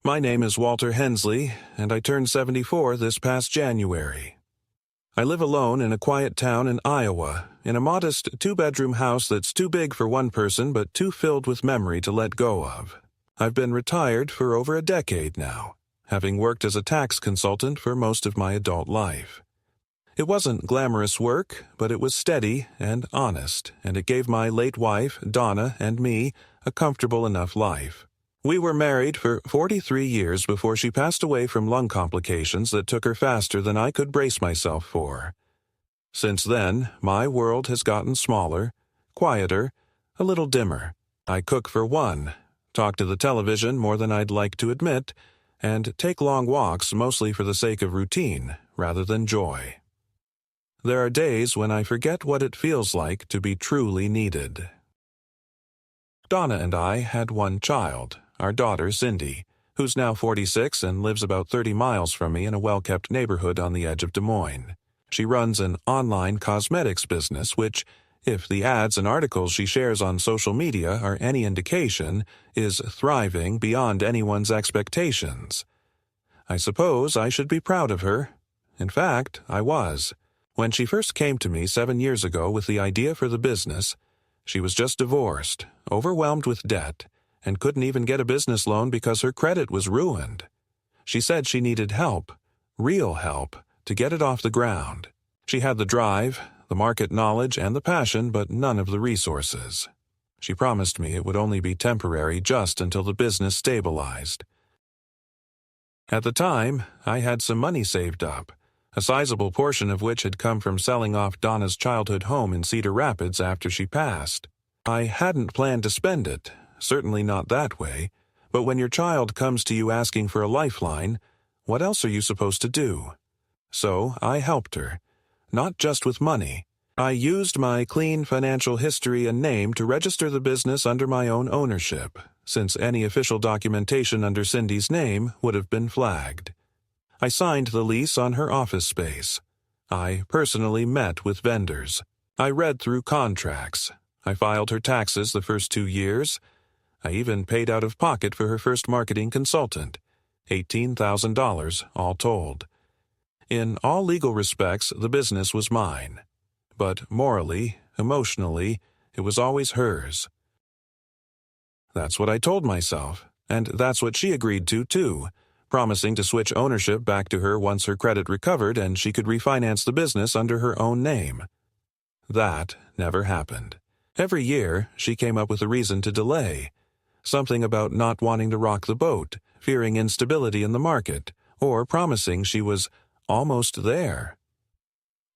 My name is Walter Hensley, and I turned 74 this past January. I live alone in a quiet town in Iowa, in a modest two-bedroom house that's too big for one person but too filled with memory to let go of. I've been retired for over a decade now, having worked as a tax consultant for most of my adult life. It wasn't glamorous work, but it was steady and honest, and it gave my late wife, Donna, and me a comfortable enough life. We were married for 43 years before she passed away from lung complications that took her faster than I could brace myself for. Since then, my world has gotten smaller, quieter, a little dimmer. I cook for one, talk to the television more than I'd like to admit, and take long walks mostly for the sake of routine rather than joy. There are days when I forget what it feels like to be truly needed. Donna and I had one child, our daughter Cindy, who's now 46 and lives about 30 miles from me in a well-kept neighborhood on the edge of Des Moines. She runs an online cosmetics business which, if the ads and articles she shares on social media are any indication, is thriving beyond anyone's expectations. I suppose I should be proud of her. In fact, I was. When she first came to me 7 years ago with the idea for the business, she was just divorced, overwhelmed with debt, and couldn't even get a business loan because her credit was ruined. She said she needed help, real help, to get it off the ground. She had the drive, the market knowledge, and the passion, but none of the resources. She promised me it would only be temporary just until the business stabilized. At the time, I had some money saved up, a sizable portion of which had come from selling off Donna's childhood home in Cedar Rapids after she passed. I hadn't planned to spend it, certainly not that way, but when your child comes to you asking for a lifeline, what else are you supposed to do? So I helped her, not just with money. I used my clean financial history and name to register the business under my own ownership, since any official documentation under Cindy's name would have been flagged. I signed the lease on her office space. I personally met with vendors. I read through contracts. I filed her taxes the first 2 years. I even paid out of pocket for her first marketing consultant, $18,000 all told. In all legal respects, the business was mine. But morally, emotionally, it was always hers. That's what I told myself, and that's what she agreed to, too, promising to switch ownership back to her once her credit recovered and she could refinance the business under her own name. That never happened. Every year, she came up with a reason to delay. Something about not wanting to rock the boat, fearing instability in the market, or promising she was almost there.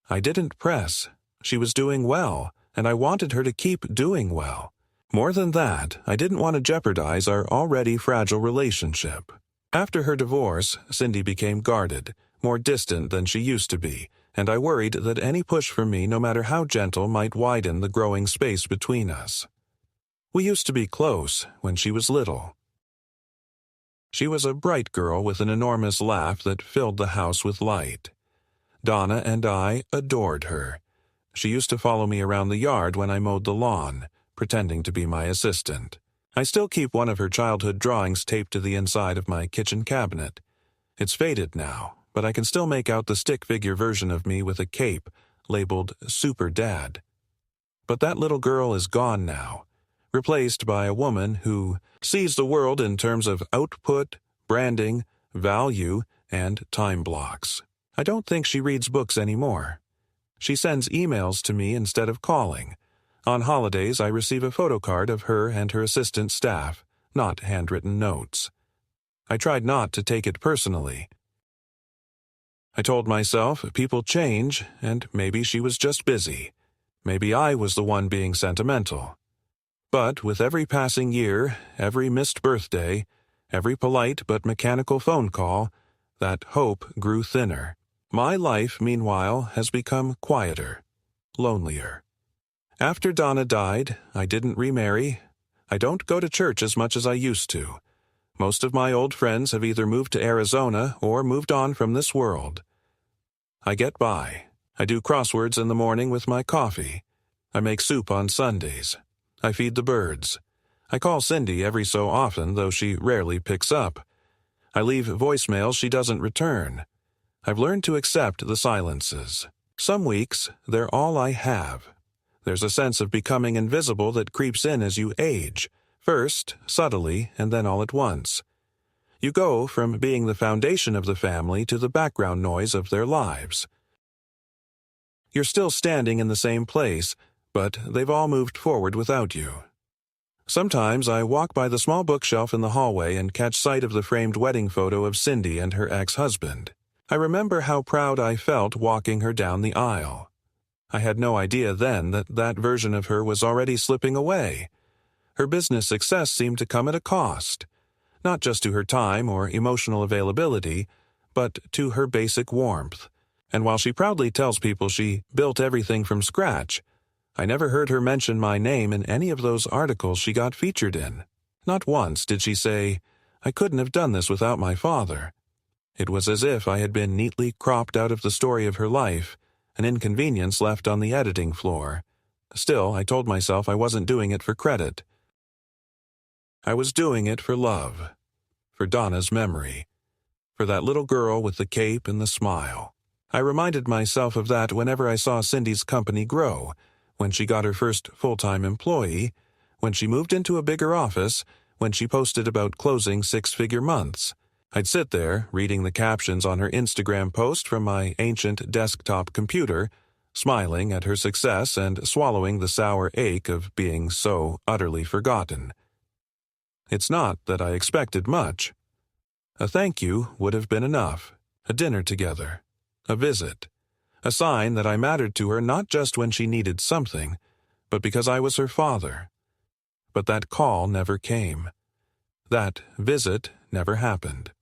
I didn't press. She was doing well, and I wanted her to keep doing well. More than that, I didn't want to jeopardize our already fragile relationship. After her divorce, Cindy became guarded, more distant than she used to be, and I worried that any push from me, no matter how gentle, might widen the growing space between us. We used to be close when she was little. She was a bright girl with an enormous laugh that filled the house with light. Donna and I adored her. She used to follow me around the yard when I mowed the lawn, pretending to be my assistant. I still keep one of her childhood drawings taped to the inside of my kitchen cabinet. It's faded now, but I can still make out the stick figure version of me with a cape, labeled Super Dad. But that little girl is gone now, replaced by a woman who sees the world in terms of output, branding, value, and time blocks. I don't think she reads books anymore. She sends emails to me instead of calling. On holidays, I receive a photocard of her and her assistant staff, not handwritten notes. I tried not to take it personally. I told myself people change, and maybe she was just busy. Maybe I was the one being sentimental. But with every passing year, every missed birthday, every polite but mechanical phone call, that hope grew thinner. My life, meanwhile, has become quieter, lonelier. After Donna died, I didn't remarry. I don't go to church as much as I used to. Most of my old friends have either moved to Arizona or moved on from this world. I get by. I do crosswords in the morning with my coffee. I make soup on Sundays. I feed the birds. I call Cindy every so often, though she rarely picks up. I leave voicemails she doesn't return. I've learned to accept the silences. Some weeks, they're all I have. There's a sense of becoming invisible that creeps in as you age, first subtly and then all at once. You go from being the foundation of the family to the background noise of their lives. You're still standing in the same place, but they've all moved forward without you. Sometimes I walk by the small bookshelf in the hallway and catch sight of the framed wedding photo of Cindy and her ex-husband. I remember how proud I felt walking her down the aisle. I had no idea then that that version of her was already slipping away. Her business success seemed to come at a cost, not just to her time or emotional availability, but to her basic warmth. And while she proudly tells people she built everything from scratch, I never heard her mention my name in any of those articles she got featured in. Not once did she say, "I couldn't have done this without my father." It was as if I had been neatly cropped out of the story of her life, an inconvenience left on the editing floor. Still, I told myself I wasn't doing it for credit. I was doing it for love, for Donna's memory, for that little girl with the cape and the smile. I reminded myself of that whenever I saw Cindy's company grow, when she got her first full-time employee, when she moved into a bigger office, when she posted about closing six-figure months. I'd sit there, reading the captions on her Instagram post from my ancient desktop computer, smiling at her success and swallowing the sour ache of being so utterly forgotten. It's not that I expected much. A thank you would have been enough, a dinner together, a visit, a sign that I mattered to her not just when she needed something, but because I was her father. But that call never came. That visit never happened.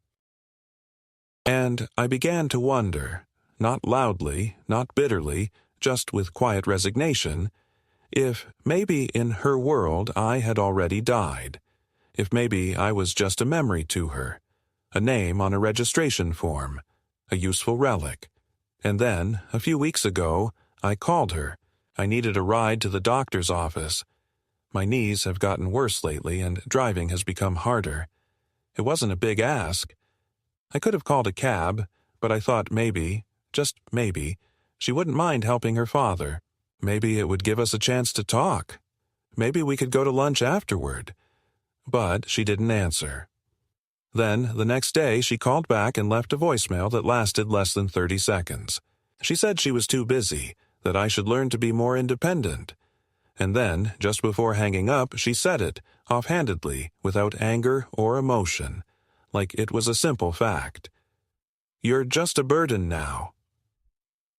And I began to wonder, not loudly, not bitterly, just with quiet resignation, if maybe in her world I had already died, if maybe I was just a memory to her, a name on a registration form, a useful relic. And then, a few weeks ago, I called her. I needed a ride to the doctor's office. My knees have gotten worse lately, and driving has become harder. It wasn't a big ask. I could have called a cab, but I thought maybe, just maybe, she wouldn't mind helping her father. Maybe it would give us a chance to talk. Maybe we could go to lunch afterward. But she didn't answer. Then, the next day, she called back and left a voicemail that lasted less than 30 seconds. She said she was too busy, that I should learn to be more independent. And then, just before hanging up, she said it, offhandedly, without anger or emotion, like it was a simple fact. "You're just a burden now."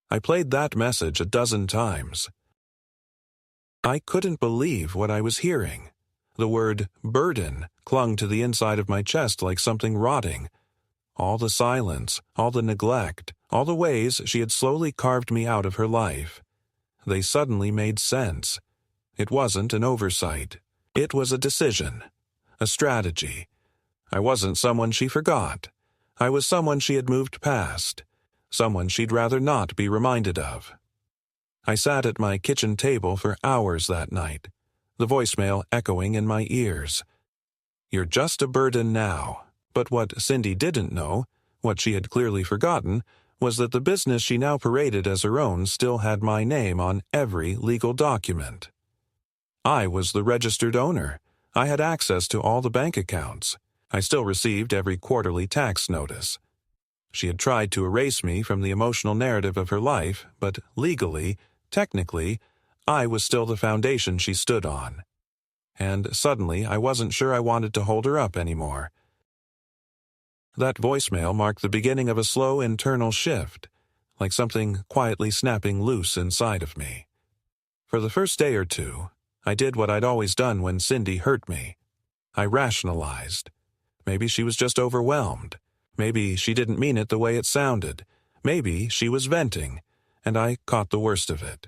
I played that message a dozen times. I couldn't believe what I was hearing. The word burden clung to the inside of my chest like something rotting. All the silence, all the neglect, all the ways she had slowly carved me out of her life. They suddenly made sense. It wasn't an oversight. It was a decision, a strategy. I wasn't someone she forgot. I was someone she had moved past, someone she'd rather not be reminded of. I sat at my kitchen table for hours that night, the voicemail echoing in my ears. "You're just a burden now." But what Cindy didn't know, what she had clearly forgotten, was that the business she now paraded as her own still had my name on every legal document. I was the registered owner. I had access to all the bank accounts. I still received every quarterly tax notice. She had tried to erase me from the emotional narrative of her life, but legally, technically, I was still the foundation she stood on. And suddenly, I wasn't sure I wanted to hold her up anymore. That voicemail marked the beginning of a slow internal shift, like something quietly snapping loose inside of me. For the first day or two, I did what I'd always done when Cindy hurt me. I rationalized. Maybe she was just overwhelmed. Maybe she didn't mean it the way it sounded. Maybe she was venting, and I caught the worst of it.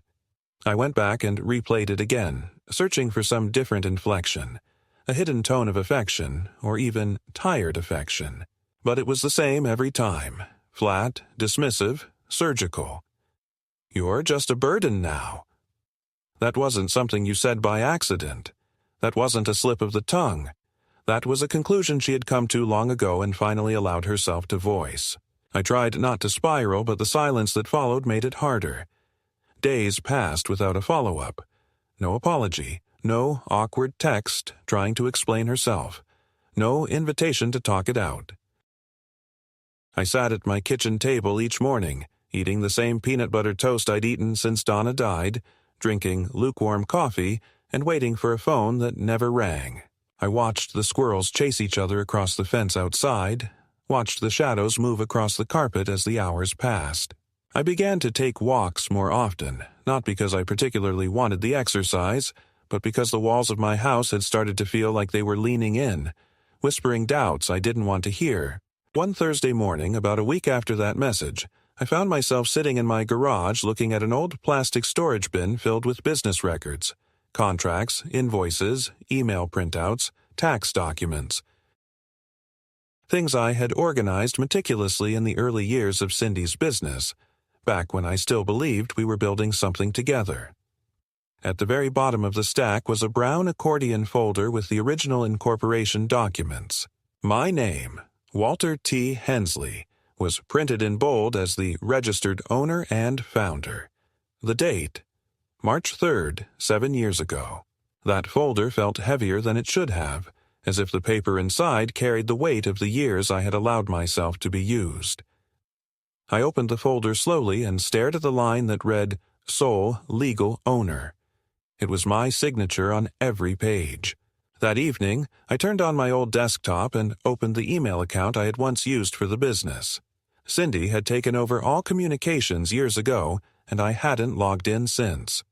I went back and replayed it again, searching for some different inflection, a hidden tone of affection, or even tired affection. But it was the same every time, flat, dismissive, surgical. "You're just a burden now." That wasn't something you said by accident. That wasn't a slip of the tongue. That was a conclusion she had come to long ago and finally allowed herself to voice. I tried not to spiral, but the silence that followed made it harder. Days passed without a follow-up. No apology, no awkward text trying to explain herself, no invitation to talk it out. I sat at my kitchen table each morning, eating the same peanut butter toast I'd eaten since Donna died, drinking lukewarm coffee, and waiting for a phone that never rang. I watched the squirrels chase each other across the fence outside, watched the shadows move across the carpet as the hours passed. I began to take walks more often, not because I particularly wanted the exercise, but because the walls of my house had started to feel like they were leaning in, whispering doubts I didn't want to hear. One Thursday morning, about a week after that message, I found myself sitting in my garage looking at an old plastic storage bin filled with business records, contracts, invoices, email printouts, tax documents. Things I had organized meticulously in the early years of Cindy's business, back when I still believed we were building something together. At the very bottom of the stack was a brown accordion folder with the original incorporation documents. My name, Walter T. Hensley, was printed in bold as the registered owner and founder. The date, March 3rd, 7 years ago. That folder felt heavier than it should have, as if the paper inside carried the weight of the years I had allowed myself to be used. I opened the folder slowly and stared at the line that read, Sole Legal Owner. It was my signature on every page. That evening, I turned on my old desktop and opened the email account I had once used for the business. Cindy had taken over all communications years ago, and I hadn't logged in since.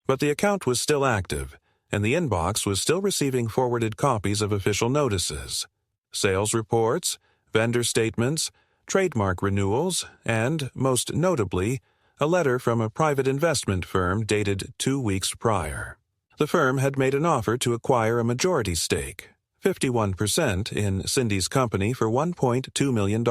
But the account was still active, and the inbox was still receiving forwarded copies of official notices, sales reports, vendor statements, trademark renewals, and, most notably, a letter from a private investment firm dated 2 weeks prior. The firm had made an offer to acquire a majority stake, 51%, in Cindy's company for $1.2 million,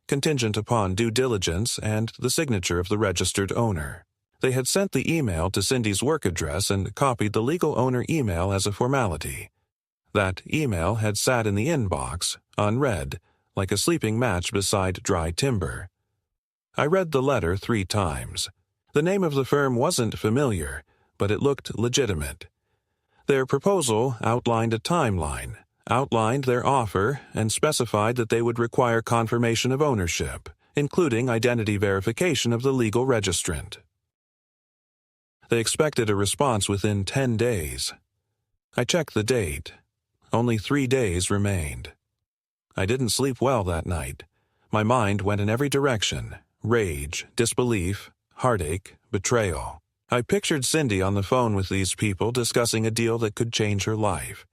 contingent upon due diligence and the signature of the registered owner. They had sent the email to Cindy's work address and copied the legal owner email as a formality. That email had sat in the inbox, unread, like a sleeping match beside dry timber. I read the letter 3 times. The name of the firm wasn't familiar, but it looked legitimate. Their proposal outlined a timeline, outlined their offer, and specified that they would require confirmation of ownership, including identity verification of the legal registrant. They expected a response within 10 days. I checked the date. Only 3 days remained. I didn't sleep well that night. My mind went in every direction: rage, disbelief, heartache, betrayal. I pictured Cindy on the phone with these people discussing a deal that could change her life.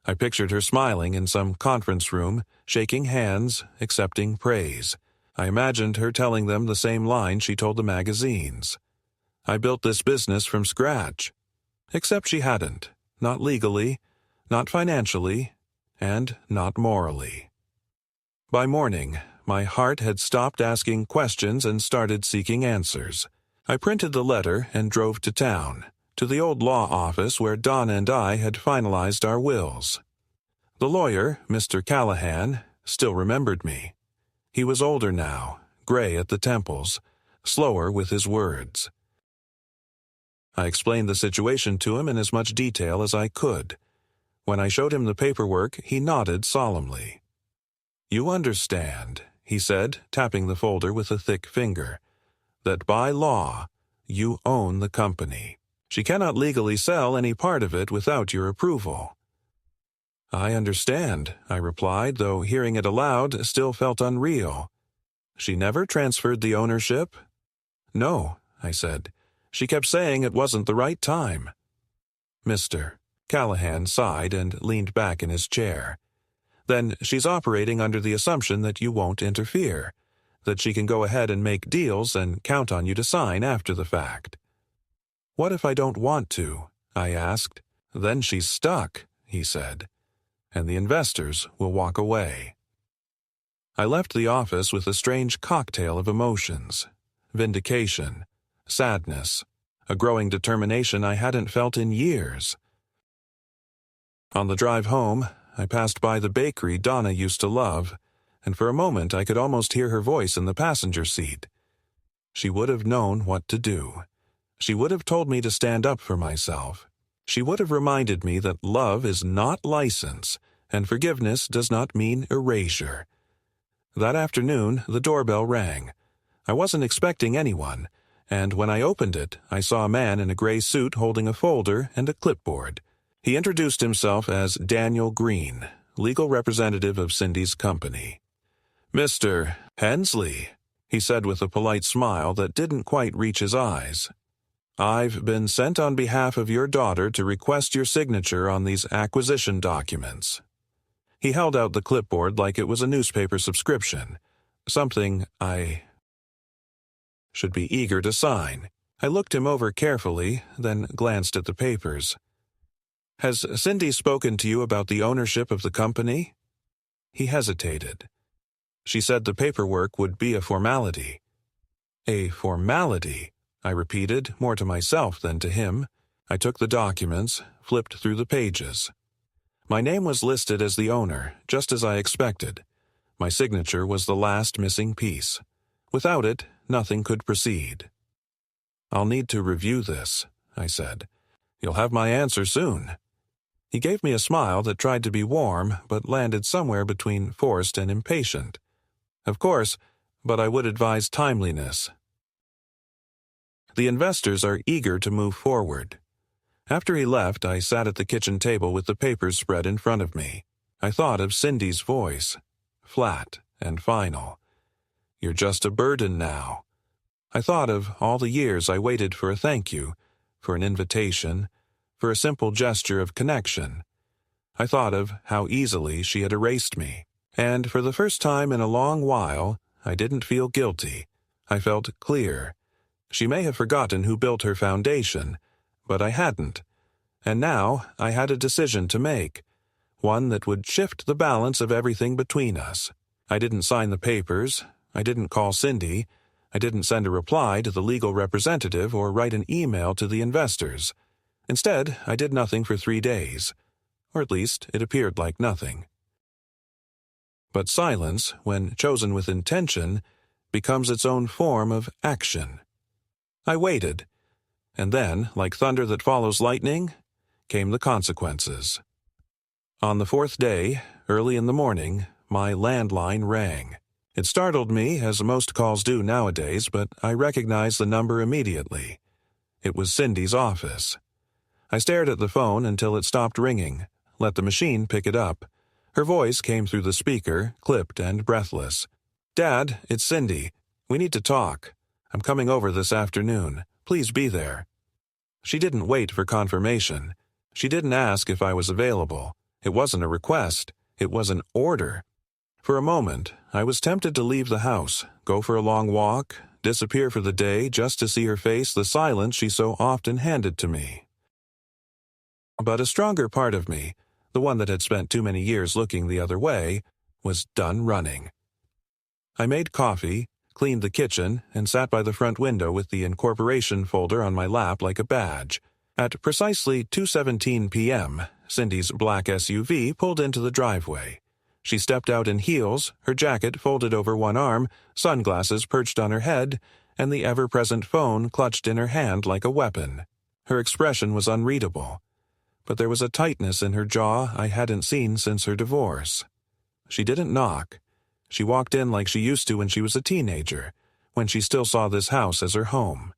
I pictured her smiling in some conference room, shaking hands, accepting praise. I imagined her telling them the same line she told the magazines. I built this business from scratch. Except she hadn't. Not legally, not financially, and not morally. By morning, my heart had stopped asking questions and started seeking answers. I printed the letter and drove to town, to the old law office where Donna and I had finalized our wills. The lawyer, Mr. Callahan, still remembered me. He was older now, gray at the temples, slower with his words. I explained the situation to him in as much detail as I could. When I showed him the paperwork, he nodded solemnly. "You understand," he said, tapping the folder with a thick finger, "that by law, you own the company. She cannot legally sell any part of it without your approval." "I understand," I replied, though hearing it aloud still felt unreal. "She never transferred the ownership?" "No," I said. "She kept saying it wasn't the right time." "Mr." Callahan sighed and leaned back in his chair. "Then she's operating under the assumption that you won't interfere, that she can go ahead and make deals and count on you to sign after the fact." "What if I don't want to?" I asked. "Then she's stuck," he said, "and the investors will walk away." I left the office with a strange cocktail of emotions: vindication, sadness, a growing determination I hadn't felt in years. On the drive home, I passed by the bakery Donna used to love, and for a moment I could almost hear her voice in the passenger seat. She would have known what to do. She would have told me to stand up for myself. She would have reminded me that love is not license, and forgiveness does not mean erasure. That afternoon, the doorbell rang. I wasn't expecting anyone, and when I opened it, I saw a man in a gray suit holding a folder and a clipboard. He introduced himself as Daniel Green, legal representative of Cindy's company. "Mr. Hensley," he said with a polite smile that didn't quite reach his eyes. "I've been sent on behalf of your daughter to request your signature on these acquisition documents." He held out the clipboard like it was a newspaper subscription, something I should be eager to sign. I looked him over carefully, then glanced at the papers. "Has Cindy spoken to you about the ownership of the company?" He hesitated. "She said the paperwork would be a formality." "A formality?" I repeated, more to myself than to him. I took the documents, flipped through the pages. My name was listed as the owner, just as I expected. My signature was the last missing piece. Without it, nothing could proceed. "I'll need to review this," I said. "You'll have my answer soon." He gave me a smile that tried to be warm, but landed somewhere between forced and impatient. "Of course, but I would advise timeliness. The investors are eager to move forward." After he left, I sat at the kitchen table with the papers spread in front of me. I thought of Cindy's voice, flat and final. "You're just a burden now." I thought of all the years I waited for a thank you, for an invitation, for a simple gesture of connection. I thought of how easily she had erased me. And for the first time in a long while, I didn't feel guilty. I felt clear. She may have forgotten who built her foundation, but I hadn't. And now I had a decision to make, one that would shift the balance of everything between us. I didn't sign the papers. I didn't call Cindy. I didn't send a reply to the legal representative or write an email to the investors. Instead, I did nothing for 3 days. Or at least, it appeared like nothing. But silence, when chosen with intention, becomes its own form of action. I waited, and then, like thunder that follows lightning, came the consequences. On the 4th day, early in the morning, my landline rang. It startled me, as most calls do nowadays, but I recognized the number immediately. It was Cindy's office. I stared at the phone until it stopped ringing, let the machine pick it up. Her voice came through the speaker, clipped and breathless. "Dad, it's Cindy. We need to talk. I'm coming over this afternoon. Please be there." She didn't wait for confirmation. She didn't ask if I was available. It wasn't a request. It was an order. For a moment, I was tempted to leave the house, go for a long walk, disappear for the day just to see her face the silence she so often handed to me. But a stronger part of me, the one that had spent too many years looking the other way, was done running. I made coffee, cleaned the kitchen, and sat by the front window with the incorporation folder on my lap like a badge. At precisely 2:17 p.m., Cindy's black SUV pulled into the driveway. She stepped out in heels, her jacket folded over one arm, sunglasses perched on her head, and the ever-present phone clutched in her hand like a weapon. Her expression was unreadable, but there was a tightness in her jaw I hadn't seen since her divorce. She didn't knock. She walked in like she used to when she was a teenager, when she still saw this house as her home.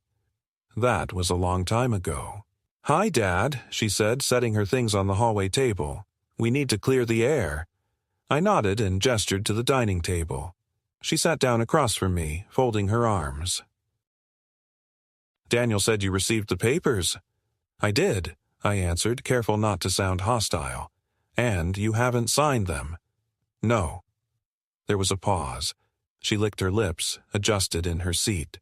That was a long time ago. "Hi, Dad," she said, setting her things on the hallway table. "We need to clear the air." I nodded and gestured to the dining table. She sat down across from me, folding her arms. "Daniel said you received the papers." "I did," I answered, careful not to sound hostile. "And you haven't signed them." "No." There was a pause. She licked her lips, adjusted in her seat.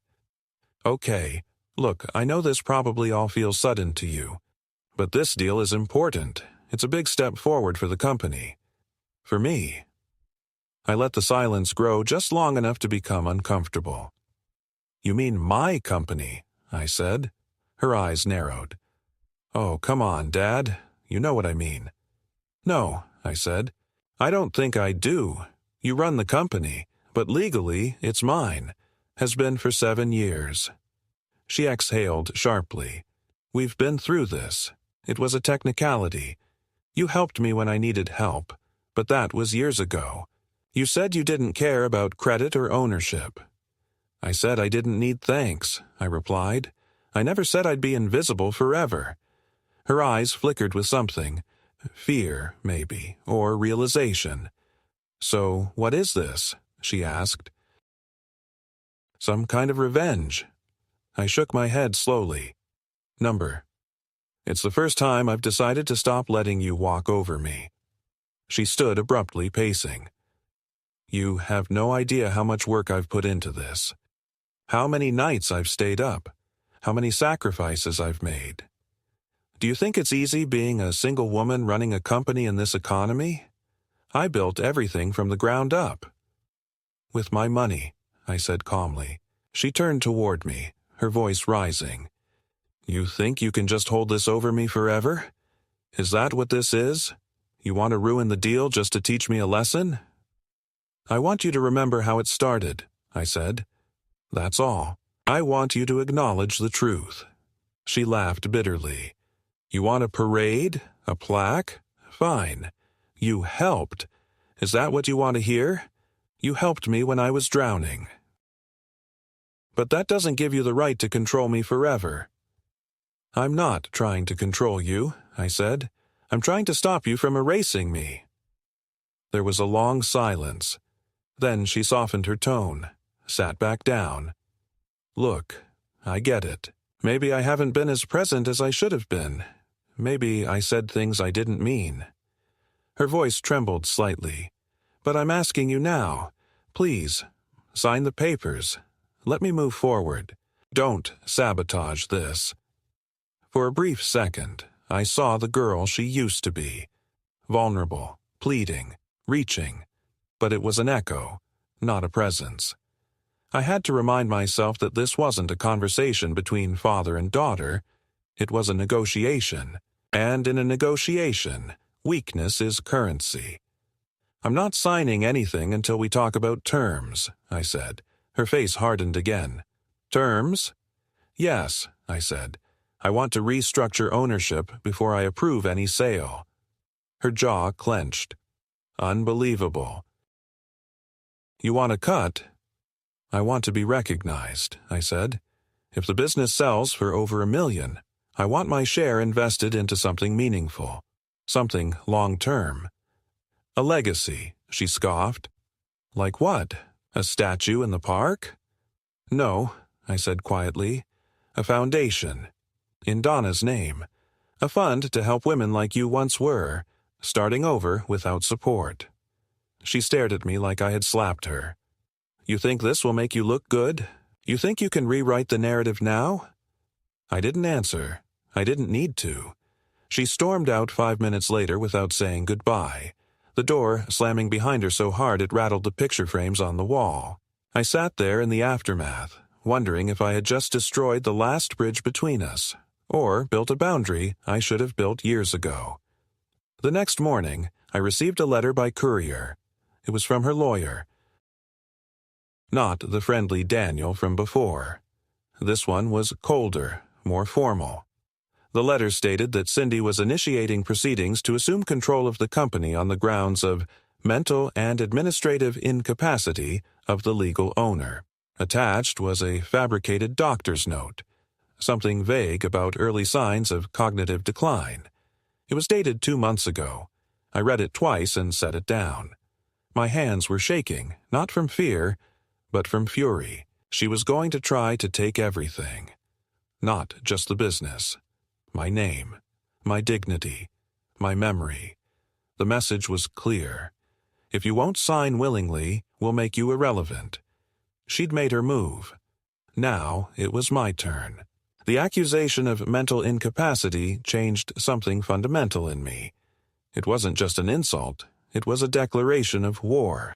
"Okay. Look, I know this probably all feels sudden to you, but this deal is important. It's a big step forward for the company. For me." I let the silence grow just long enough to become uncomfortable. "You mean my company?" I said. Her eyes narrowed. "Oh, come on, Dad. You know what I mean." No, I said. I don't think I do. You run the company, but legally it's mine. Has been for 7 years. She exhaled sharply. We've been through this. It was a technicality. You helped me when I needed help, but that was years ago. You said you didn't care about credit or ownership. I said I didn't need thanks, I replied. I never said I'd be invisible forever. Her eyes flickered with something. Fear, maybe, or realization. So, what is this? She asked. Some kind of revenge. I shook my head slowly. Number. It's the first time I've decided to stop letting you walk over me. She stood abruptly, pacing. You have no idea how much work I've put into this. How many nights I've stayed up. How many sacrifices I've made. Do you think it's easy being a single woman running a company in this economy? I built everything from the ground up. With my money, I said calmly. She turned toward me, her voice rising. You think you can just hold this over me forever? Is that what this is? You want to ruin the deal just to teach me a lesson? I want you to remember how it started, I said. That's all. I want you to acknowledge the truth. She laughed bitterly. You want a parade? A plaque? Fine. You helped. Is that what you want to hear? You helped me when I was drowning. But that doesn't give you the right to control me forever. I'm not trying to control you, I said. I'm trying to stop you from erasing me. There was a long silence. Then she softened her tone, sat back down. Look, I get it. Maybe I haven't been as present as I should have been. Maybe I said things I didn't mean. Her voice trembled slightly. But I'm asking you now. Please, sign the papers. Let me move forward. Don't sabotage this. For a brief second, I saw the girl she used to be. Vulnerable, pleading, reaching. But it was an echo, not a presence. I had to remind myself that this wasn't a conversation between father and daughter. It was a negotiation. And in a negotiation, weakness is currency. I'm not signing anything until we talk about terms, I said. Her face hardened again. Terms? Yes, I said. I want to restructure ownership before I approve any sale. Her jaw clenched. Unbelievable. You want a cut? I want to be recognized, I said. If the business sells for over $1 million, I want my share invested into something meaningful, something long-term. A legacy, she scoffed. Like what? A statue in the park? No, I said quietly. A foundation. In Donna's name. A fund to help women like you once were, starting over without support. She stared at me like I had slapped her. You think this will make you look good? You think you can rewrite the narrative now? I didn't answer. I didn't need to. She stormed out 5 minutes later without saying goodbye, the door slamming behind her so hard it rattled the picture frames on the wall. I sat there in the aftermath, wondering if I had just destroyed the last bridge between us, or built a boundary I should have built years ago. The next morning, I received a letter by courier. It was from her lawyer. Not the friendly Daniel from before. This one was colder, more formal. The letter stated that Cindy was initiating proceedings to assume control of the company on the grounds of mental and administrative incapacity of the legal owner. Attached was a fabricated doctor's note, something vague about early signs of cognitive decline. It was dated 2 months ago. I read it twice and set it down. My hands were shaking, not from fear, but from fury. She was going to try to take everything. Not just the business. My name. My dignity. My memory. The message was clear. If you won't sign willingly, we'll make you irrelevant. She'd made her move. Now it was my turn. The accusation of mental incapacity changed something fundamental in me. It wasn't just an insult. It was a declaration of war.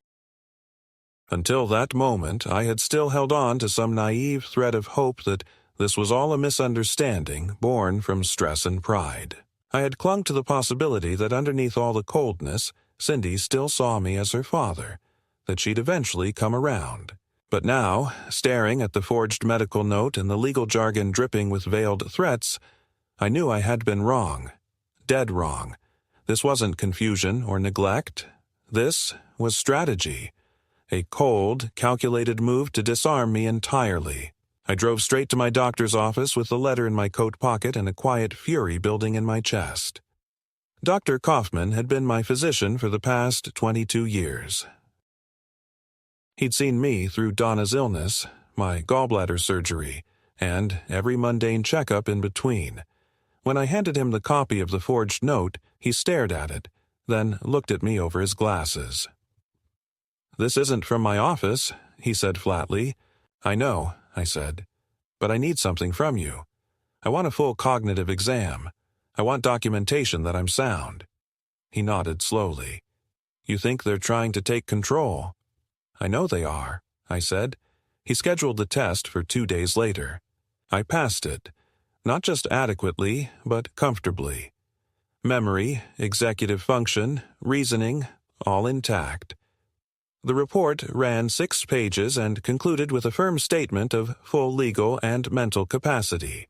Until that moment, I had still held on to some naive thread of hope that this was all a misunderstanding born from stress and pride. I had clung to the possibility that underneath all the coldness, Cindy still saw me as her father, that she'd eventually come around. But now, staring at the forged medical note and the legal jargon dripping with veiled threats, I knew I had been wrong. Dead wrong. This wasn't confusion or neglect. This was strategy. A cold, calculated move to disarm me entirely. I drove straight to my doctor's office with the letter in my coat pocket and a quiet fury building in my chest. Dr. Kaufman had been my physician for the past 22 years. He'd seen me through Donna's illness, my gallbladder surgery, and every mundane checkup in between. When I handed him the copy of the forged note, he stared at it, then looked at me over his glasses. "This isn't from my office," he said flatly. "I know," I said, "but I need something from you. I want a full cognitive exam. I want documentation that I'm sound." He nodded slowly. "You think they're trying to take control?" "I know they are," I said. He scheduled the test for 2 days later. I passed it, not just adequately, but comfortably. Memory, executive function, reasoning, all intact. The report ran 6 pages and concluded with a firm statement of full legal and mental capacity.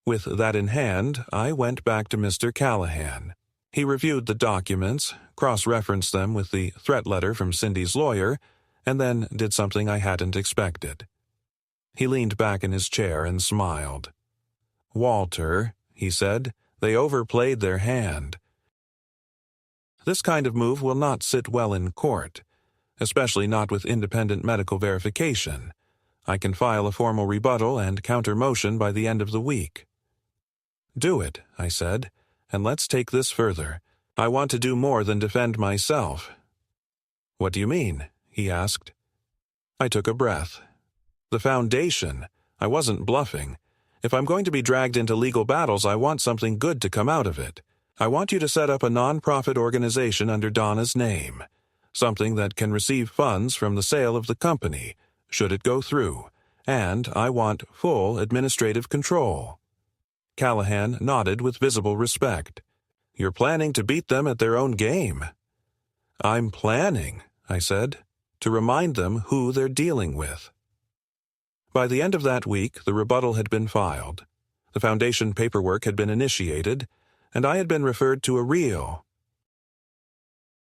With that in hand, I went back to Mr. Callahan. He reviewed the documents, cross-referenced them with the threat letter from Cindy's lawyer, and then did something I hadn't expected. He leaned back in his chair and smiled. "Walter," he said, "they overplayed their hand. This kind of move will not sit well in court, especially not with independent medical verification. I can file a formal rebuttal and counter-motion by the end of the week." "Do it," I said, "and let's take this further. I want to do more than defend myself." "What do you mean?" he asked. I took a breath. "The foundation. I wasn't bluffing. If I'm going to be dragged into legal battles, I want something good to come out of it. I want you to set up a non-profit organization under Donna's name, something that can receive funds from the sale of the company, should it go through, and I want full administrative control." Callahan nodded with visible respect. "You're planning to beat them at their own game." "I'm planning," I said, "to remind them who they're dealing with." By the end of that week, the rebuttal had been filed. The foundation paperwork had been initiated, and I had been referred to a REO,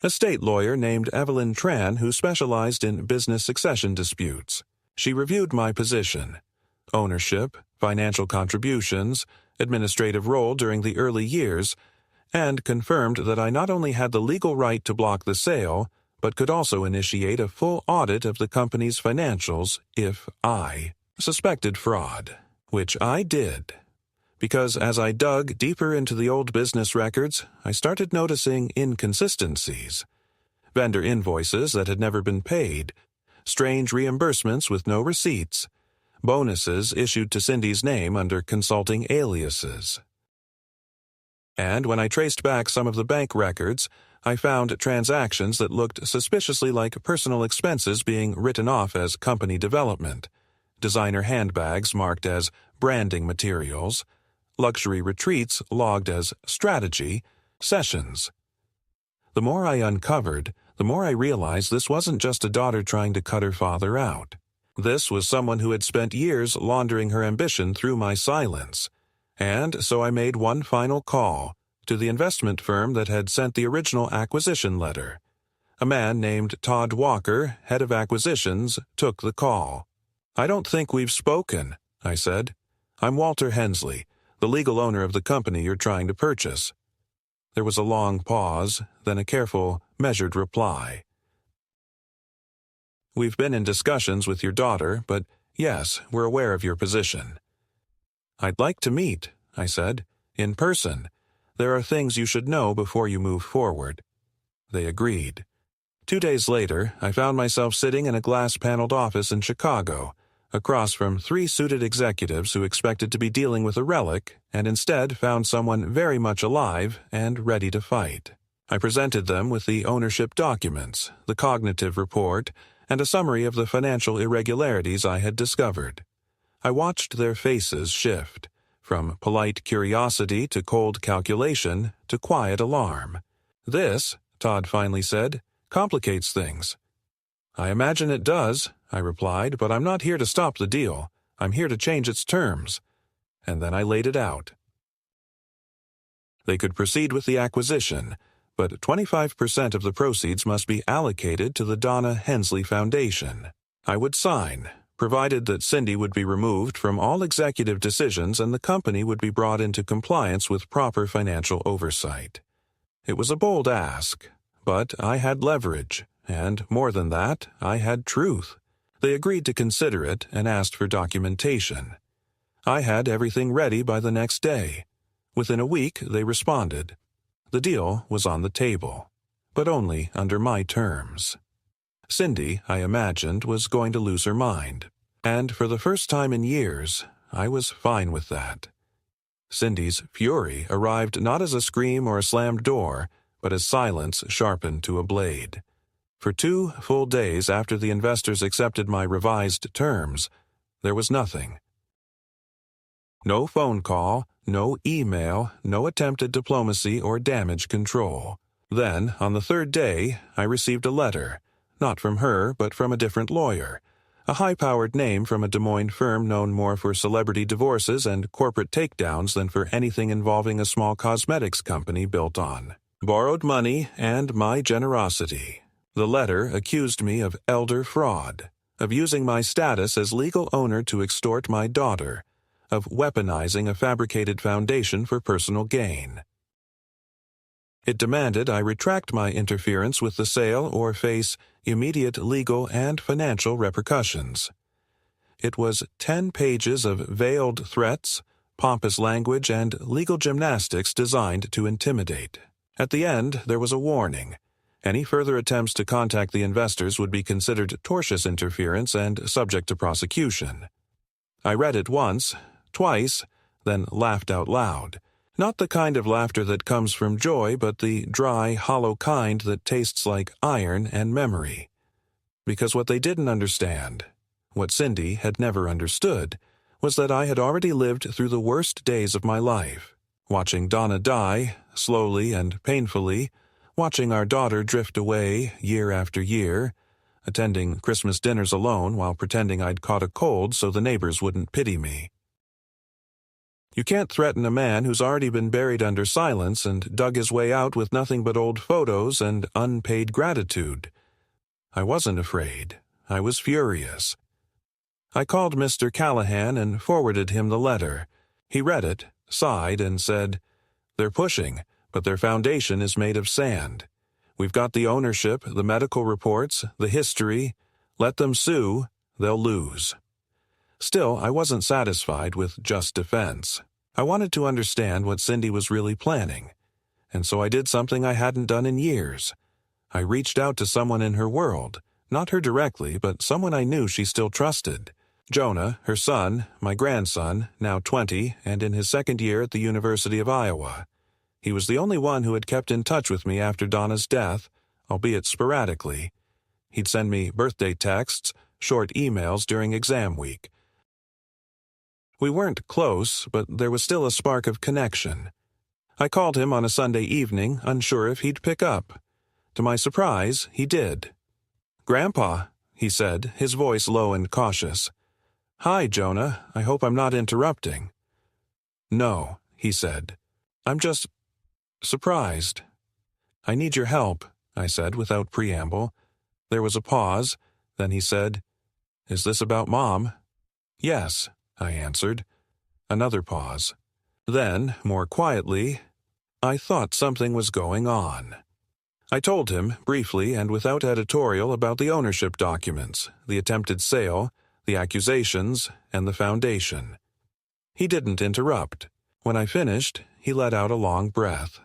a state lawyer named Evelyn Tran who specialized in business succession disputes. She reviewed my position, ownership, financial contributions, administrative role during the early years, and confirmed that I not only had the legal right to block the sale, but could also initiate a full audit of the company's financials if I suspected fraud, which I did. Because as I dug deeper into the old business records, I started noticing inconsistencies. Vendor invoices that had never been paid, strange reimbursements with no receipts, bonuses issued to Cindy's name under consulting aliases. And when I traced back some of the bank records, I found transactions that looked suspiciously like personal expenses being written off as company development, designer handbags marked as branding materials, luxury retreats logged as strategy sessions. The more I uncovered, the more I realized this wasn't just a daughter trying to cut her father out. This was someone who had spent years laundering her ambition through my silence. And so I made one final call to the investment firm that had sent the original acquisition letter. A man named Todd Walker, head of acquisitions, took the call. "I don't think we've spoken," I said. "I'm Walter Hensley, the legal owner of the company you're trying to purchase." There was a long pause, then a careful, measured reply. "We've been in discussions with your daughter, but yes, we're aware of your position." "I'd like to meet," I said, "in person. There are things you should know before you move forward." They agreed. 2 days later, I found myself sitting in a glass-paneled office in Chicago, across from 3 suited executives who expected to be dealing with a relic and instead found someone very much alive and ready to fight. I presented them with the ownership documents, the cognitive report, and a summary of the financial irregularities I had discovered. I watched their faces shift, from polite curiosity to cold calculation to quiet alarm. This, Todd finally said, complicates things. I imagine it does, I replied, but I'm not here to stop the deal. I'm here to change its terms. And then I laid it out. They could proceed with the acquisition, but 25% of the proceeds must be allocated to the Donna Hensley Foundation. I would sign, provided that Cindy would be removed from all executive decisions and the company would be brought into compliance with proper financial oversight. It was a bold ask, but I had leverage, and more than that, I had truth. They agreed to consider it and asked for documentation. I had everything ready by the next day. Within a week, they responded. The deal was on the table, but only under my terms. Cindy, I imagined, was going to lose her mind, and for the first time in years, I was fine with that. Cindy's fury arrived not as a scream or a slammed door, but as silence sharpened to a blade. For 2 full days after the investors accepted my revised terms, there was nothing. No phone call, no email, no attempted diplomacy or damage control. Then, on the 3rd day, I received a letter, not from her, but from a different lawyer, a high-powered name from a Des Moines firm known more for celebrity divorces and corporate takedowns than for anything involving a small cosmetics company built on borrowed money and my generosity. The letter accused me of elder fraud, of using my status as legal owner to extort my daughter, of weaponizing a fabricated foundation for personal gain. It demanded I retract my interference with the sale or face immediate legal and financial repercussions. It was 10 pages of veiled threats, pompous language, and legal gymnastics designed to intimidate. At the end, there was a warning. Any further attempts to contact the investors would be considered tortious interference and subject to prosecution. I read it once, twice, then laughed out loud. Not the kind of laughter that comes from joy, but the dry, hollow kind that tastes like iron and memory. Because what they didn't understand, what Cindy had never understood, was that I had already lived through the worst days of my life, watching Donna die, slowly and painfully, watching our daughter drift away year after year, attending Christmas dinners alone while pretending I'd caught a cold so the neighbors wouldn't pity me. You can't threaten a man who's already been buried under silence and dug his way out with nothing but old photos and unpaid gratitude. I wasn't afraid. I was furious. I called Mr. Callahan and forwarded him the letter. He read it, sighed, and said, "They're pushing, but their foundation is made of sand. We've got the ownership, the medical reports, the history. Let them sue, they'll lose." Still, I wasn't satisfied with just defense. I wanted to understand what Cindy was really planning, and so I did something I hadn't done in years. I reached out to someone in her world, not her directly, but someone I knew she still trusted. Jonah, her son, my grandson, now 20 and in his 2nd year at the University of Iowa. He was the only one who had kept in touch with me after Donna's death, albeit sporadically. He'd send me birthday texts, short emails during exam week. We weren't close, but there was still a spark of connection. I called him on a Sunday evening, unsure if he'd pick up. To my surprise, he did. "Grandpa," he said, his voice low and cautious. "Hi, Jonah. I hope I'm not interrupting." "No," he said. "I'm just surprised." "I need your help," I said without preamble. There was a pause. Then he said, "Is this about Mom?" "Yes," I answered. Another pause. Then, more quietly, I thought something was going on. I told him, briefly and without editorial, about the ownership documents, the attempted sale, the accusations, and the foundation. He didn't interrupt. When I finished, he let out a long breath.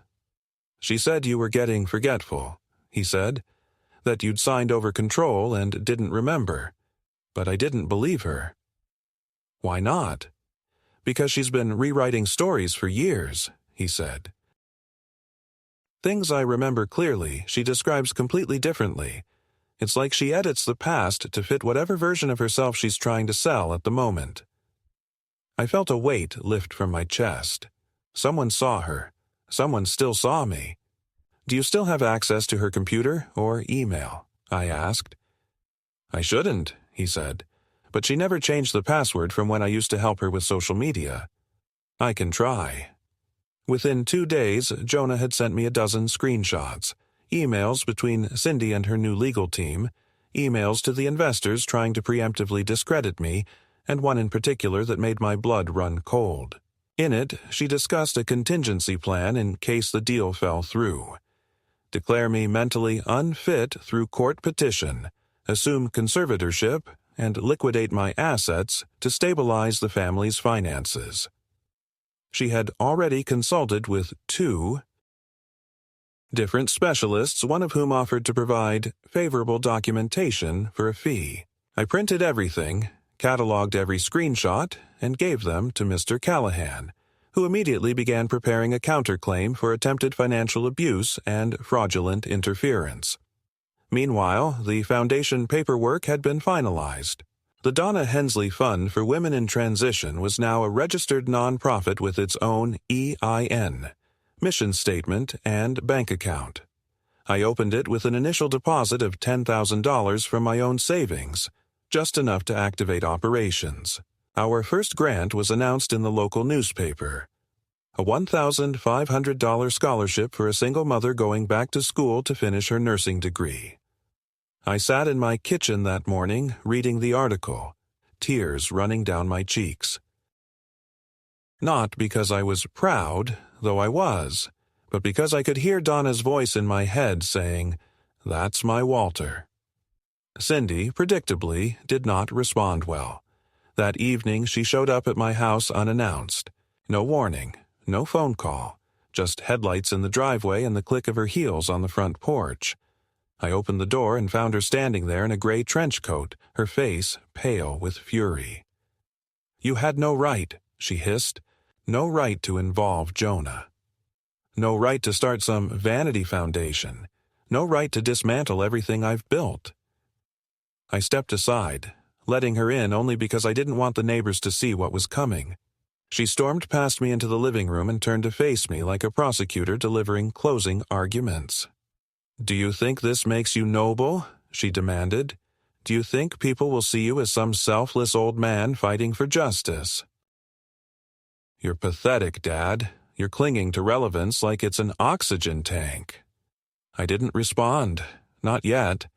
"She said you were getting forgetful," he said, "that you'd signed over control and didn't remember. But I didn't believe her." "Why not?" "Because she's been rewriting stories for years," he said. "Things I remember clearly, she describes completely differently. It's like she edits the past to fit whatever version of herself she's trying to sell at the moment." I felt a weight lift from my chest. Someone saw her. Someone still saw me. "Do you still have access to her computer or email?" I asked. "I shouldn't," he said, "but she never changed the password from when I used to help her with social media. I can try." Within 2 days, Jonah had sent me a dozen screenshots, emails between Cindy and her new legal team, emails to the investors trying to preemptively discredit me, and one in particular that made my blood run cold. In it, she discussed a contingency plan in case the deal fell through. Declare me mentally unfit through court petition, assume conservatorship, and liquidate my assets to stabilize the family's finances. She had already consulted with 2 different specialists, one of whom offered to provide favorable documentation for a fee. I printed everything, cataloged every screenshot, and gave them to Mr. Callahan, who immediately began preparing a counterclaim for attempted financial abuse and fraudulent interference. Meanwhile, the foundation paperwork had been finalized. The Donna Hensley Fund for Women in Transition was now a registered nonprofit with its own EIN, mission statement, and bank account. I opened it with an initial deposit of $10,000 from my own savings, just enough to activate operations. Our first grant was announced in the local newspaper. A $1,500 scholarship for a single mother going back to school to finish her nursing degree. I sat in my kitchen that morning reading the article, tears running down my cheeks. Not because I was proud, though I was, but because I could hear Donna's voice in my head saying, "That's my Walter." Cindy, predictably, did not respond well. That evening she showed up at my house unannounced. No warning, no phone call, just headlights in the driveway and the click of her heels on the front porch. I opened the door and found her standing there in a gray trench coat, her face pale with fury. "You had no right," she hissed. "No right to involve Jonah. No right to start some vanity foundation. No right to dismantle everything I've built." I stepped aside, letting her in only because I didn't want the neighbors to see what was coming. She stormed past me into the living room and turned to face me like a prosecutor delivering closing arguments. "Do you think this makes you noble?" she demanded. "Do you think people will see you as some selfless old man fighting for justice?" "You're pathetic, Dad. You're clinging to relevance like it's an oxygen tank." I didn't respond. Not yet.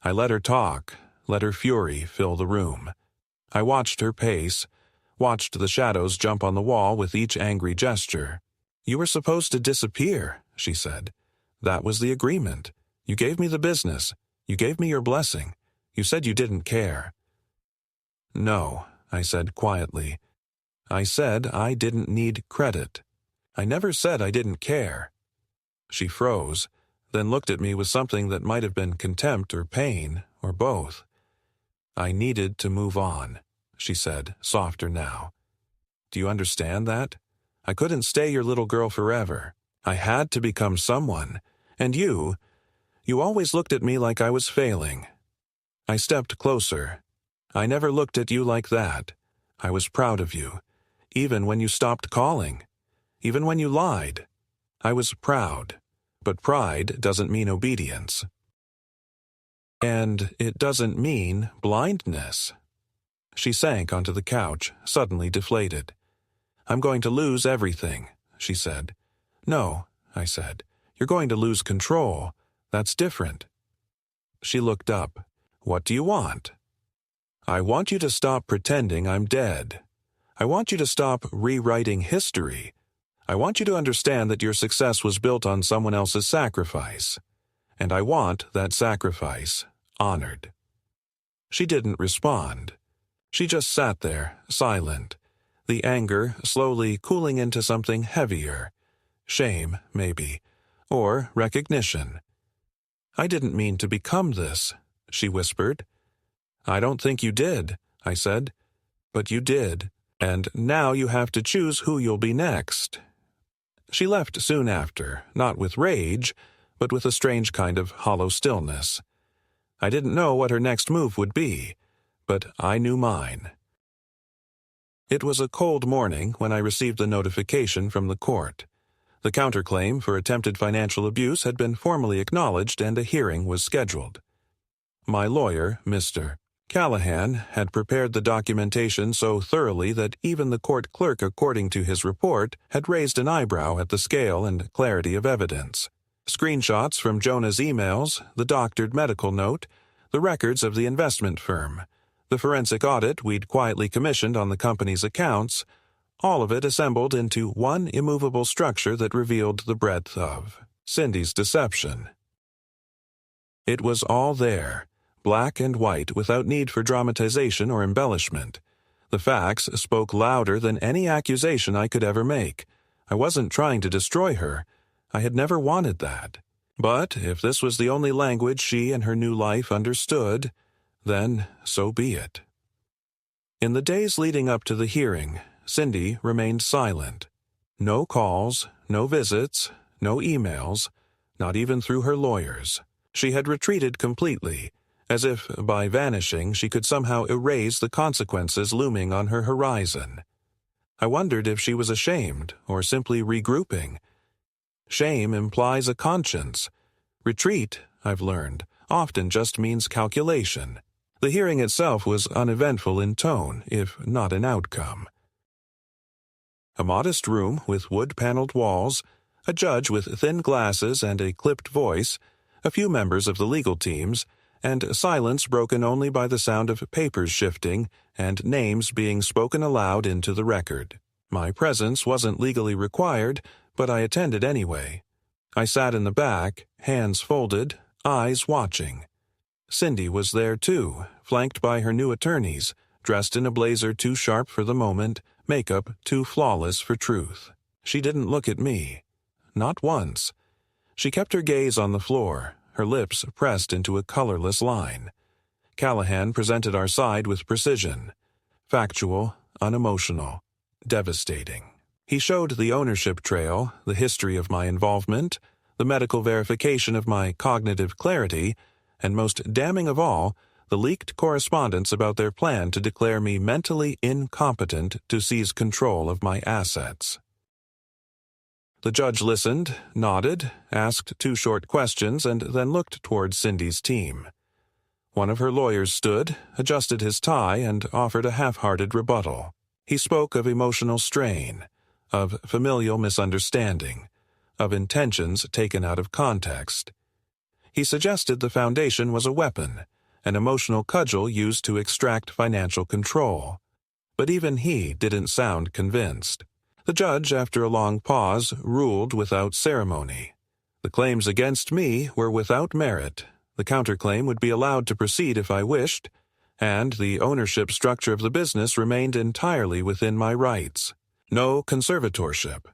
I let her talk, let her fury fill the room. I watched her pace, watched the shadows jump on the wall with each angry gesture. "You were supposed to disappear," she said. "That was the agreement. You gave me the business. You gave me your blessing. You said you didn't care." "No," I said quietly. "I said I didn't need credit. I never said I didn't care." She froze, then looked at me with something that might have been contempt or pain, or both. "I needed to move on," she said, softer now. "Do you understand that? I couldn't stay your little girl forever. I had to become someone. And you always looked at me like I was failing." I stepped closer. "I never looked at you like that. I was proud of you. Even when you stopped calling. Even when you lied. I was proud. But pride doesn't mean obedience. And it doesn't mean blindness." She sank onto the couch, suddenly deflated. "I'm going to lose everything," she said. "No," I said. "You're going to lose control. That's different." She looked up. "What do you want?" "I want you to stop pretending I'm dead. I want you to stop rewriting history. I want you to understand that your success was built on someone else's sacrifice. And I want that sacrifice honored." She didn't respond. She just sat there, silent, the anger slowly cooling into something heavier. Shame, maybe, or recognition. "I didn't mean to become this," she whispered. "I don't think you did," I said. "But you did, and now you have to choose who you'll be next." She left soon after, not with rage, but with a strange kind of hollow stillness. I didn't know what her next move would be, but I knew mine. It was a cold morning when I received the notification from the court. The counterclaim for attempted financial abuse had been formally acknowledged and a hearing was scheduled. My lawyer, Mr. Callahan, had prepared the documentation so thoroughly that even the court clerk, according to his report, had raised an eyebrow at the scale and clarity of evidence. Screenshots from Jonah's emails, the doctored medical note, the records of the investment firm, the forensic audit we'd quietly commissioned on the company's accounts, all of it assembled into one immovable structure that revealed the breadth of Cindy's deception. It was all there, black and white, without need for dramatization or embellishment. The facts spoke louder than any accusation I could ever make. I wasn't trying to destroy her. I had never wanted that. But if this was the only language she and her new life understood, then so be it. In the days leading up to the hearing, Cindy remained silent. No calls, no visits, no emails, not even through her lawyers. She had retreated completely, as if by vanishing she could somehow erase the consequences looming on her horizon. I wondered if she was ashamed or simply regrouping. Shame implies a conscience. Retreat, I've learned, often just means calculation. The hearing itself was uneventful in tone, if not in outcome. A modest room with wood-paneled walls, a judge with thin glasses and a clipped voice, a few members of the legal teams, and silence broken only by the sound of papers shifting and names being spoken aloud into the record. My presence wasn't legally required, but I attended anyway. I sat in the back, hands folded, eyes watching. Cindy was there too, flanked by her new attorneys, dressed in a blazer too sharp for the moment, makeup too flawless for truth. She didn't look at me. Not once. She kept her gaze on the floor, her lips pressed into a colorless line. Callahan presented our side with precision. Factual, unemotional, devastating. He showed the ownership trail, the history of my involvement, the medical verification of my cognitive clarity, and most damning of all, the leaked correspondence about their plan to declare me mentally incompetent to seize control of my assets. The judge listened, nodded, asked 2 short questions, and then looked toward Cindy's team. One of her lawyers stood, adjusted his tie, and offered a half-hearted rebuttal. He spoke of emotional strain, of familial misunderstanding, of intentions taken out of context. He suggested the foundation was a weapon, an emotional cudgel used to extract financial control. But even he didn't sound convinced. The judge, after a long pause, ruled without ceremony. The claims against me were without merit. The counterclaim would be allowed to proceed if I wished, and the ownership structure of the business remained entirely within my rights. No conservatorship,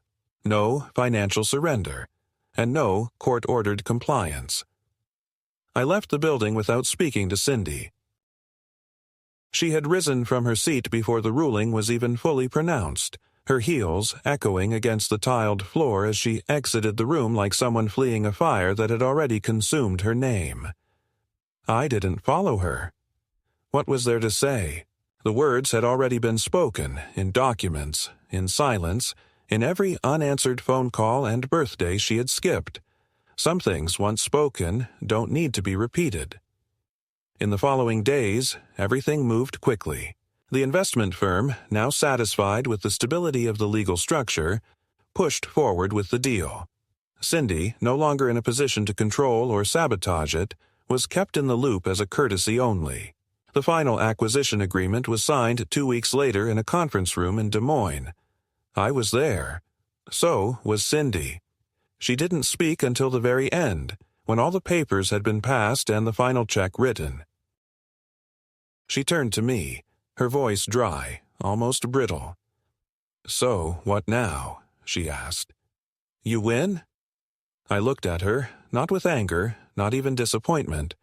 no financial surrender, and no court-ordered compliance. I left the building without speaking to Cindy. She had risen from her seat before the ruling was even fully pronounced, her heels echoing against the tiled floor as she exited the room like someone fleeing a fire that had already consumed her name. I didn't follow her. What was there to say? The words had already been spoken, in documents, in silence, in every unanswered phone call and birthday she had skipped. Some things, once spoken, don't need to be repeated. In the following days, everything moved quickly. The investment firm, now satisfied with the stability of the legal structure, pushed forward with the deal. Cindy, no longer in a position to control or sabotage it, was kept in the loop as a courtesy only. The final acquisition agreement was signed 2 weeks later in a conference room in Des Moines. I was there. So was Cindy. She didn't speak until the very end, when all the papers had been passed and the final check written. She turned to me, her voice dry, almost brittle. "So, what now?" she asked. "You win?" I looked at her, not with anger, not even disappointment,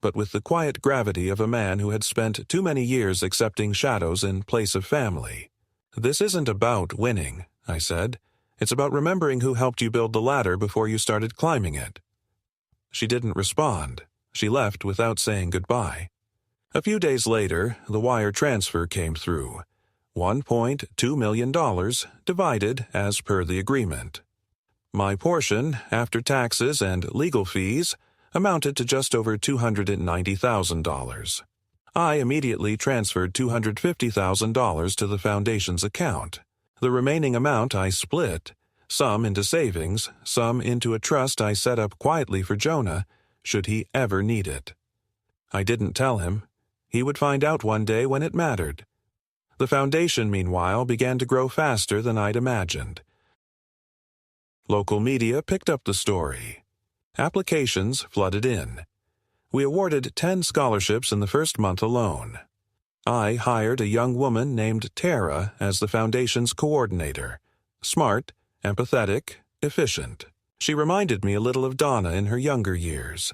but with the quiet gravity of a man who had spent too many years accepting shadows in place of family. "This isn't about winning," I said. "It's about remembering who helped you build the ladder before you started climbing it." She didn't respond. She left without saying goodbye. A few days later, the wire transfer came through. $1.2 million divided as per the agreement. My portion, after taxes and legal fees, amounted to just over $290,000. I immediately transferred $250,000 to the foundation's account. The remaining amount I split, some into savings, some into a trust I set up quietly for Jonah, should he ever need it. I didn't tell him. He would find out one day when it mattered. The foundation, meanwhile, began to grow faster than I'd imagined. Local media picked up the story. Applications flooded in. We awarded 10 scholarships in the first month alone. I hired a young woman named Tara as the foundation's coordinator. Smart, empathetic, efficient. She reminded me a little of Donna in her younger years.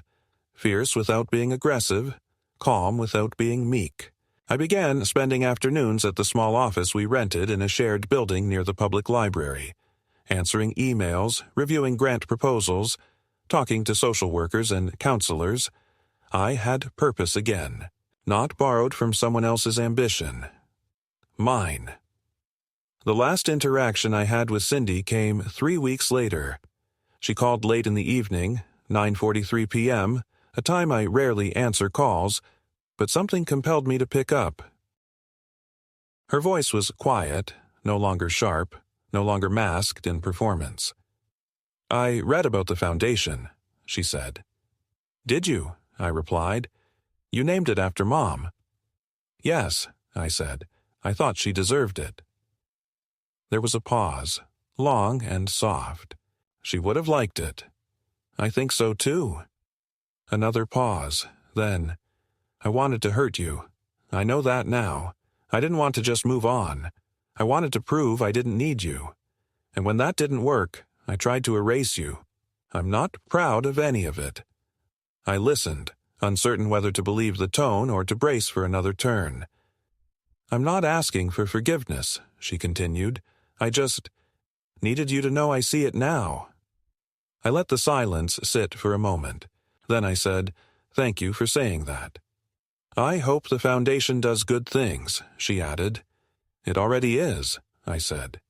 Fierce without being aggressive, calm without being meek. I began spending afternoons at the small office we rented in a shared building near the public library, answering emails, reviewing grant proposals, talking to social workers and counselors. I had purpose again, not borrowed from someone else's ambition. Mine. The last interaction I had with Cindy came 3 weeks later. She called late in the evening, 9:43 p.m., a time I rarely answer calls, but something compelled me to pick up. Her voice was quiet, no longer sharp, no longer masked in performance. "I read about the foundation," she said. "Did you?" I replied. "You named it after Mom." "Yes," I said. "I thought she deserved it." There was a pause, long and soft. She would have liked it. "I think so too." Another pause, then, "I wanted to hurt you. I know that now. I didn't want to just move on. I wanted to prove I didn't need you. And when that didn't work, I tried to erase you. I'm not proud of any of it." I listened, uncertain whether to believe the tone or to brace for another turn. "I'm not asking for forgiveness," she continued. "I just needed you to know I see it now." I let the silence sit for a moment. Then I said, "Thank you for saying that." "I hope the foundation does good things," she added. "It already is," I said.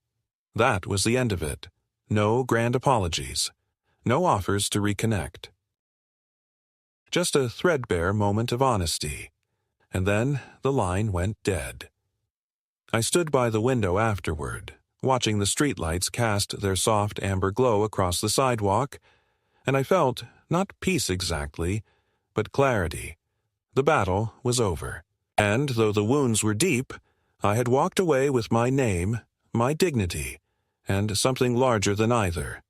That was the end of it. No grand apologies. No offers to reconnect. Just a threadbare moment of honesty. And then the line went dead. I stood by the window afterward, watching the streetlights cast their soft amber glow across the sidewalk, and I felt, not peace exactly, but clarity. The battle was over, and though the wounds were deep, I had walked away with my name, my dignity, and something larger than either,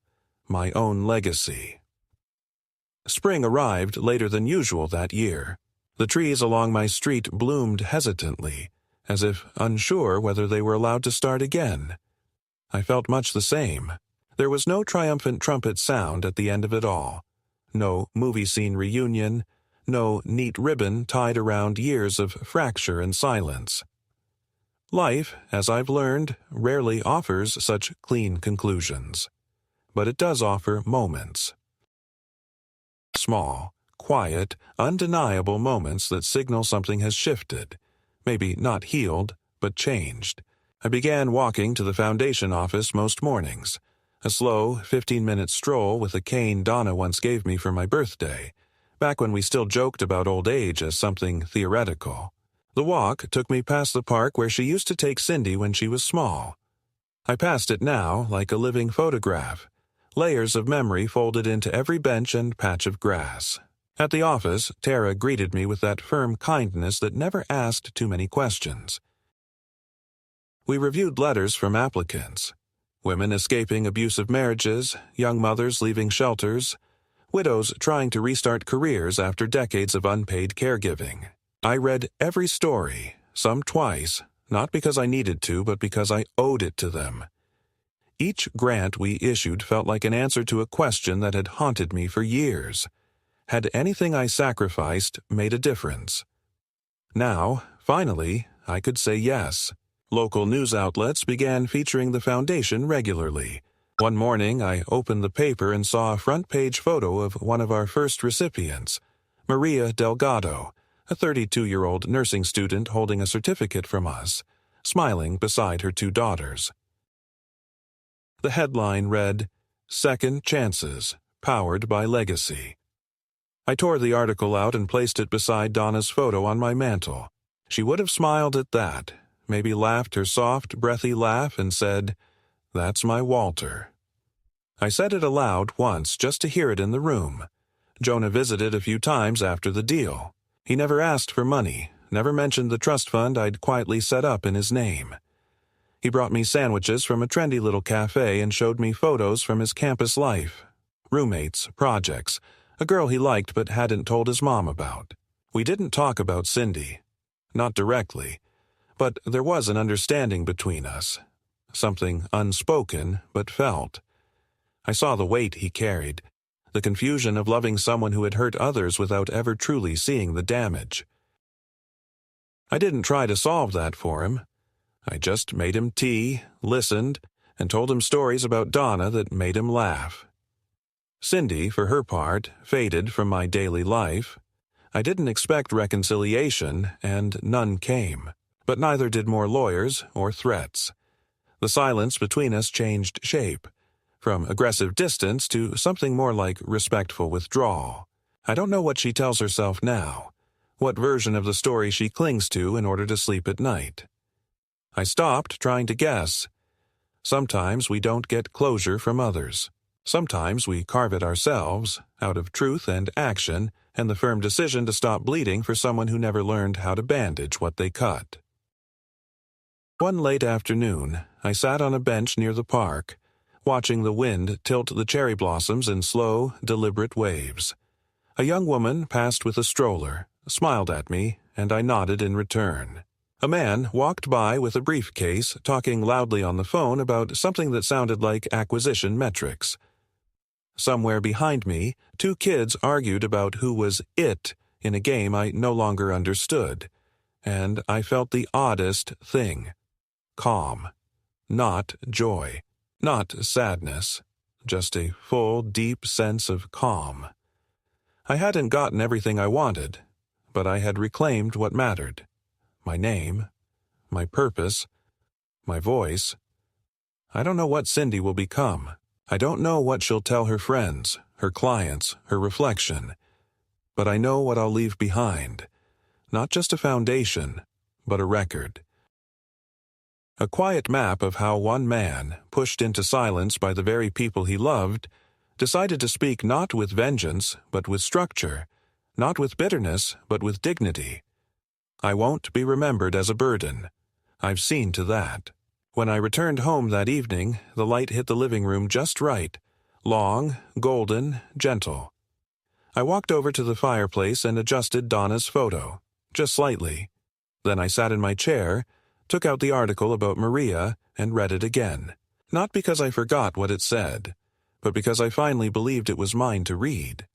my own legacy. Spring arrived later than usual that year. The trees along my street bloomed hesitantly, as if unsure whether they were allowed to start again. I felt much the same. There was no triumphant trumpet sound at the end of it all. No movie scene reunion, no neat ribbon tied around years of fracture and silence. Life, as I've learned, rarely offers such clean conclusions. But it does offer moments. Small, quiet, undeniable moments that signal something has shifted. Maybe not healed, but changed. I began walking to the foundation office most mornings. A slow, 15-minute stroll with a cane Donna once gave me for my birthday, back when we still joked about old age as something theoretical. The walk took me past the park where she used to take Cindy when she was small. I passed it now like a living photograph, layers of memory folded into every bench and patch of grass. At the office, Tara greeted me with that firm kindness that never asked too many questions. We reviewed letters from applicants. Women escaping abusive marriages, young mothers leaving shelters, widows trying to restart careers after decades of unpaid caregiving. I read every story, some twice, not because I needed to, but because I owed it to them. Each grant we issued felt like an answer to a question that had haunted me for years. Had anything I sacrificed made a difference? Now, finally, I could say yes. Local news outlets began featuring the foundation regularly. One morning, I opened the paper and saw a front-page photo of one of our first recipients, Maria Delgado, a 32-year-old nursing student holding a certificate from us, smiling beside her two daughters. The headline read, "Second Chances, Powered by Legacy." I tore the article out and placed it beside Donna's photo on my mantel. She would have smiled at that, maybe laughed her soft, breathy laugh and said, "That's my Walter." I said it aloud once just to hear it in the room. Jonah visited a few times after the deal. He never asked for money, never mentioned the trust fund I'd quietly set up in his name. He brought me sandwiches from a trendy little cafe and showed me photos from his campus life. Roommates, projects, a girl he liked but hadn't told his mom about. We didn't talk about Cindy. Not directly. But there was an understanding between us. Something unspoken but felt. I saw the weight he carried. The confusion of loving someone who had hurt others without ever truly seeing the damage. I didn't try to solve that for him. I just made him tea, listened, and told him stories about Donna that made him laugh. Cindy, for her part, faded from my daily life. I didn't expect reconciliation, and none came. But neither did more lawyers or threats. The silence between us changed shape, from aggressive distance to something more like respectful withdrawal. I don't know what she tells herself now, what version of the story she clings to in order to sleep at night. I stopped trying to guess. Sometimes we don't get closure from others. Sometimes we carve it ourselves, out of truth and action, and the firm decision to stop bleeding for someone who never learned how to bandage what they cut. One late afternoon, I sat on a bench near the park, watching the wind tilt the cherry blossoms in slow, deliberate waves. A young woman passed with a stroller, smiled at me, and I nodded in return. A man walked by with a briefcase, talking loudly on the phone about something that sounded like acquisition metrics. Somewhere behind me, two kids argued about who was it in a game I no longer understood, and I felt the oddest thing. Calm. Not joy. Not sadness. Just a full, deep sense of calm. I hadn't gotten everything I wanted, but I had reclaimed what mattered. My name, my purpose, my voice. I don't know what Cindy will become. I don't know what she'll tell her friends, her clients, her reflection. But I know what I'll leave behind. Not just a foundation, but a record. A quiet map of how one man, pushed into silence by the very people he loved, decided to speak not with vengeance, but with structure, not with bitterness, but with dignity. I won't be remembered as a burden. I've seen to that. When I returned home that evening, the light hit the living room just right. Long, golden, gentle. I walked over to the fireplace and adjusted Donna's photo, just slightly. Then I sat in my chair, took out the article about Maria, and read it again. Not because I forgot what it said, but because I finally believed it was mine to read.